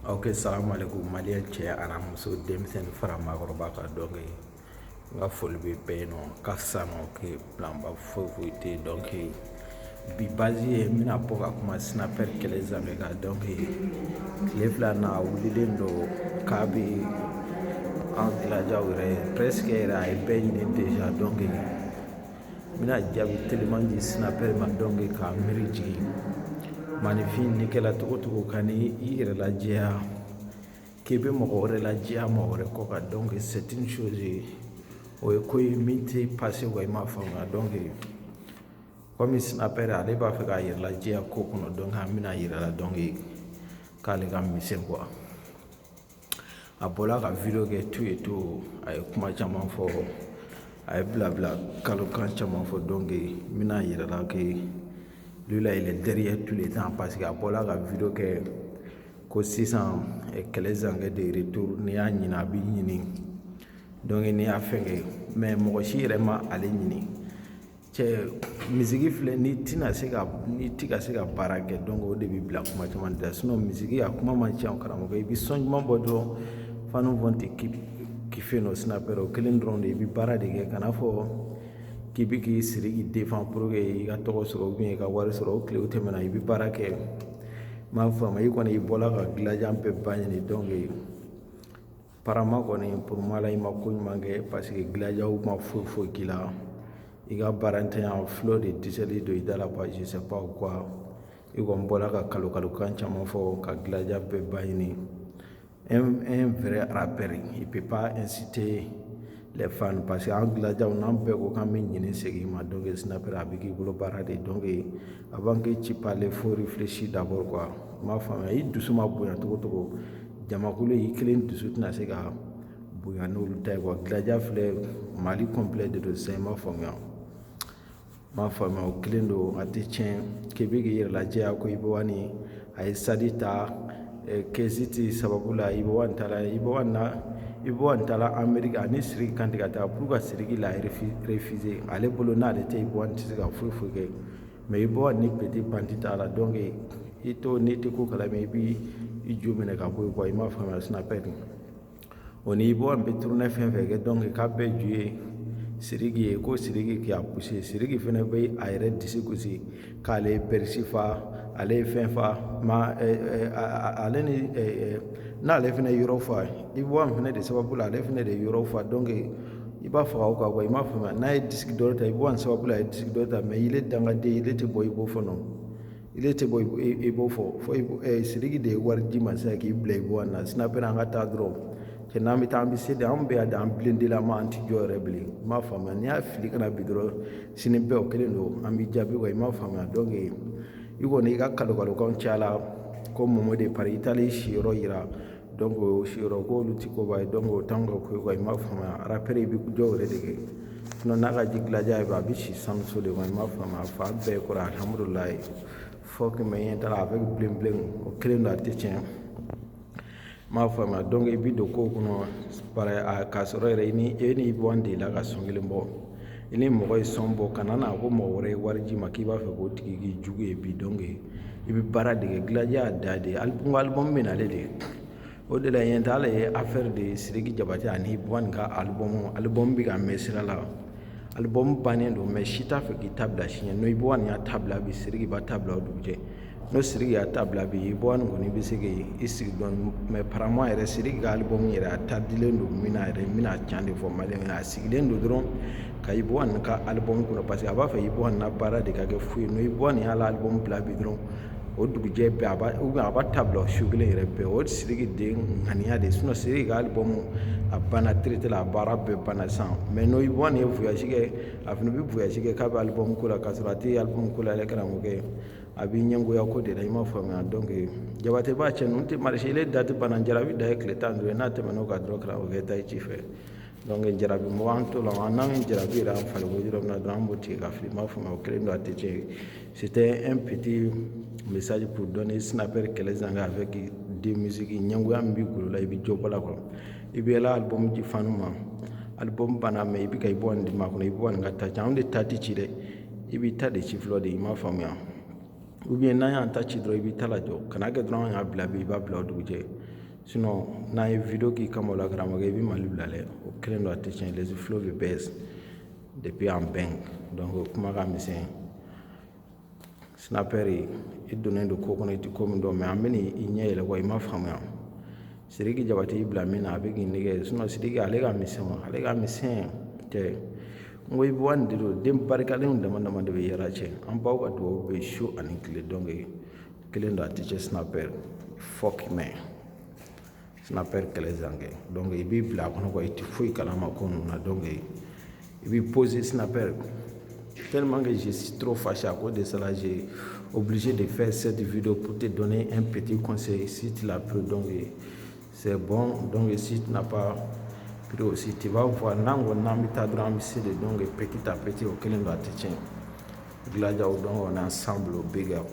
Ok, salam alaikum. Malien cɛ ana muso denmisɛnnin fara maakɔrɔba ka donc n ka foli bɛ bɛɛ ye nɔ ka sanu ke planba foyi tɛ yen donc bi base ye n bɛna bɔ ka kuma snapper kɛlɛ zanfɛ kan donc tile fila na a wulilen don k'a bɛ an villageaw yɛrɛ presque yɛrɛ a ye bɛɛ ɲini déjà donc n bɛna jaabi teliman di snapper ma donc k'a miiri jigin maninfin ni kɛla cogo cogo ka ni i yɛrɛ lajɛya k'i bɛ mɔgɔ wɛrɛ lajɛya mɔgɔ wɛrɛ kɔ kan donc c'est une chose o ye ko ye min tɛ passé wa i m'a faamuya donc komi snapper ale b'a fɛ k'a yɛrɛ lajɛya ko kɔnɔ donc an bɛna yira la donc k'ale ka misɛn quoi a bɔla ka video kɛ tout et tout a ye kuma caman fɔ a ye bilabila kalokan caman fɔ donc n bɛna yira la que lui là il est derrière tous les temps parce que a bɔla ka video kɛ ko sisan kɛlɛ zankɛ de retour n'i y'a ɲini a b'i ɲini donc n'i y'a fɛn kɛ mais mɔgɔ si yɛrɛ ma ale ɲini cɛ misiki filɛ n'i ti ka se ka baara kɛ donc o de b'i bila kuma caman da sinon misiki a kuma man ca karamɔgɔ i bɛ sɔn ɲuman bɔ dɔrɔn fans vont te kiffer no snapper o kelen dɔrɔn de i bɛ baara de kɛ kana fɔ k'i bɛ k'i siri k'i défend pour que i ka tɔgɔ sɔrɔ ou bien i ka wari sɔrɔ o tile o tɛmɛna i bɛ baara kɛ m'a faamu i kɔni i bɔla ka dilanjan bɛɛ ba ɲini donc parama kɔni pour moi la i ma ko ɲuman kɛ parce que dilanjanw ma foyi k'i la i ka baarantanya flot de disɛli don i da la quoi je sais pas quoi i kɔni bɔla ka kalokan caman fɔ ka dilanjan bɛɛ ba ɲini un vrai rappeur il peut pas inciter les fans parce que an dilanjanw n'an bɛɛ ko k'an bɛ ɲini segin ma donc snapper a bɛ k'i bolo baara de donc avant que tu parles faut réfléchir d'abord quoi m'a faamuya i dusu ma bonya cogo jamakulu i kelen dusu tɛna se ka bonya n'olu ta ye quoi dilanjan filɛ mali complet de don sisan i m'a faamuya o kelen don a tɛ tiɲɛ k'i bɛ k'i yɛrɛ lajɛya ko Ibowani a ye sadi ta kɛsiti sababu la Ibowani taara Amérique ani Sidiki Kante ka taa pour que Sidiki l'a refusé ale bolo n'ale tɛ Ibowani tɛ se ka foyi kɛ mais Ibowani ni petit bandit t'a la donc i to n'i tɛ ko kalama i b'i jo minɛ ka bɔ yen quoi i m'a faamuya snapper o ni Ibowani bɛ tournée fɛn kɛ donc k'a bɛɛ ju ye Sidiki ye ko Sidiki qui a poussé Sidiki fana bɛ a yɛrɛ disi gosi k'ale ye Bercy fa ale ye fɛn fa ale ni n'ale fana ye yɔrɔ fa Ibowani fana de sababu la ale fana de ye yɔrɔ fa donc i b'a faga o kan quoi i m'a faamuya n'a ye disque dɔ ta Ibowani sababu la a ye disque dɔ ta mais il est dangaden il tɛ bɔ Ibo fɔ non il tɛ bɔ Ibo fɔ Sidiki de ye wari di ma sisan k'i bila Ibowani na snapper an ka taa dɔrɔn cɛ n'an bɛ taa an bɛ se de an bɛ yan de an blindé ma an tɛ jɔ yɛrɛ bilen i m'a faamuya n'i y'a fili kana bi dɔrɔn sini bɛɛ o kelen don an bɛ jaabi quoi i m'a faamuya donc i kɔni i ka kalokan cayala ko Momo de Paris i taalen siyɔrɔ yira donc o siyɔrɔ ko olu tɛ koba ye donc o t'anw ka ko ye quoi i m'a faamuya rappeur i bɛ jɔ yɛrɛ de kɛ sinon n'a ka ji dilanjan ye a bɛ si sanuso de quoi i m'a faamuya fa bɛɛ kɔrɔ alhamdulilayi fɔ kɛmɛ ɲɛ t'a la avec bilen o kelen don a tɛ tiɲɛ m'a faamuya donc i bɛ don ko kɔnɔ k'a sɔrɔ yɛrɛ e ni Ibowani delila ka sɔn kelen bɔ i ni mɔgɔ ye sɔn bɔ kana na ko mɔgɔ wɛrɛ ye wari d'i ma k'i b'a fɛ k'o tigi k'i jugu ye bi donc i bɛ baara de kɛ dilanjan y'a da de ye album bɛ nalen de o de la ɲɛ tɛ ala ye affaire de Sidiki Jabate ani Ibowani ka album bɛ ka mɛn sira la album bannen don mais si t'a fɛ k'i ta bila siɲɛ n'o Ibowani y'a ta bila bi Sidiki b'a ta bila o dugujɛ n'o Sidiki y'a ta bila bi Ibowani kɔni bɛ se k'i sigi dɔɔni mais apparemment yɛrɛ Sidiki ka album yɛrɛ a tardilen don min na yɛrɛ n bɛna can de fɔ maliyɛnw a sigilen don dɔrɔn ka Ibowani ka album kɔnɔ parce que a b'a fɛ Ibowani na baara de ka kɛ fu ye n'o Ibowani y'ale album bila bi dɔrɔn o dugujɛ bɛɛ a b'a ta bila o su kelen yɛrɛ bɛɛ o Sidiki de ŋaniya de sinon Sidiki ka album a banna traité la a baara bɛɛ banna sisan mais n'o Ibowani ye voyage kɛ a fana bɛ voyage kɛ k'a bɛ album ko la k'a sɔrɔ a tɛ album ko la yɛrɛ karamɔgɔkɛ a bɛ ɲɛngoya ko de la i m'a faamuya donc Jabate b'a cɛ ninnu tɛ marché ile date banna Jarabi da ye tile 15 ye n'a tɛmɛn'o kan dɔrɔn karamɔgɔkɛ ta ye ci fɛ donc Jarabi mɔgɔ an t'o la n'an ye Jarabi yɛrɛ an falen ko yɔrɔ min na dɔrɔn an b'o tigɛ ka fili i m'a faamuya o kelen don a tɛ tiɲɛ c'était un petit message pour donner snapper kɛlɛ zanka avec des musiques ɲɛngoya min b'i golo la i bɛ jɔ bɔ la quoi i bɛ yɛlɛ album di fanu ma album banna mais i bɛ ka Ibowani di ma kɔnɔ Ibowani ka ta ca anw de ta tɛ ci dɛ i b'i ta de ci fɔlɔ de i m'a faamuya ou bien n'a y'an ta ci dɔrɔn i b'i ta lajɔ kana kɛ dɔrɔn an y'a bila bi i b'a bila o dugujɛ sinon n'a ye video k'i kama o la karamɔgɔ i bɛ mali bila dɛ o kelen don a tɛ tiɲɛ les flow the best depuis en bang donc kuma ka misɛn snapper i donnen don ko kɔnɔ i tɛ ko min dɔn mais an bɛ i ɲɛ yɛlɛ kɔ i ma faamuya Sidiki Jabate y'i bila min na a bɛ k'i nɛgɛ sinon Sidiki ale ka misɛn tɛ n ko Ibuani de don den barikalenw dama dama de bɛ yɛrɛ cɛ an baw ka dugawu bɛ su ani tile donc kelen don a tɛ cɛ snapper fuck man snapper kɛlɛ zankɛ donc i b'i bila a kɔnɔ quoi i tɛ foyi kalama ko ninnu na donc i b'i poser snapper tellement que je suis trop fâché à cause de cela j'ai obligé de faire cette vidéo pour te donner un petit conseil si tu l'as pris donc c'est bon donc si tu n'as pas pris aussi tu vas voir n'ango n'ambita drum c'est donc petit à petit au kelen do attention gladia donc on est ensemble big up